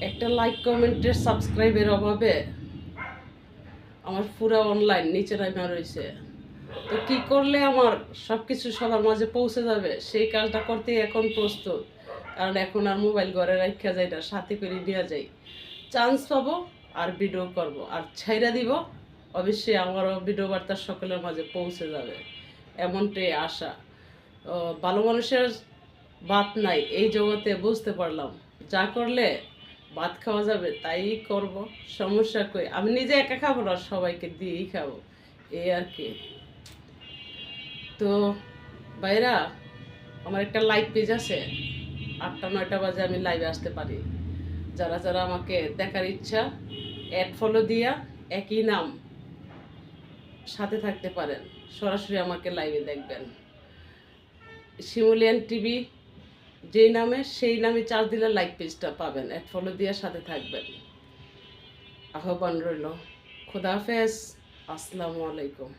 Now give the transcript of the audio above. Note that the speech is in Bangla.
একটা লাইক কমেন্টের সাবস্ক্রাইবের অভাবে আমার পুরো অনলাইন নিচে নামা রয়েছে। তো কি করলে আমার সব কিছু সবার মাঝে পৌঁছে যাবে সেই কাজটা করতেই এখন প্রস্তুত। কারণ এখন আর মোবাইল ঘরে রাখা যায় না, সাথে করে নিয়ে যাই। চান্স পাবো আর ভিডিও করব আর ছাইরা দিব, অবশ্যই আমারও ভিডিও বার্তা সকলের মাঝে পৌঁছে যাবে, এমনটাই আশা। ভালো মানুষের বাত নাই এই জগতে বুঝতে পারলাম। যা করলে ভাত খাওয়া যাবে তাই করব, সমস্যা কই। আমি নিজে একা খাবো না, সবাইকে দিয়েই খাবো, এই আর কি। তো ভাইরা, আমার একটা লাইভ পেজ আছে, 8টা 9টা বাজে আমি লাইভে আসতে পারি। যারা যারা আমাকে দেখার ইচ্ছা অ্যাড ফলো দিয়া একই নাম সাথে থাকতে পারেন, সরাসরি আমাকে লাইভে দেখবেন। শিমুলিয়ান টিভি যেই নামে সেই নামে চার্জ দিলে লাইক পেজটা পাবেন, অ্যাড ফলো দিয়ে সাথে থাকবেন। আহ্বান রইল। খোদা হাফেজ, আসসালামু আলাইকুম।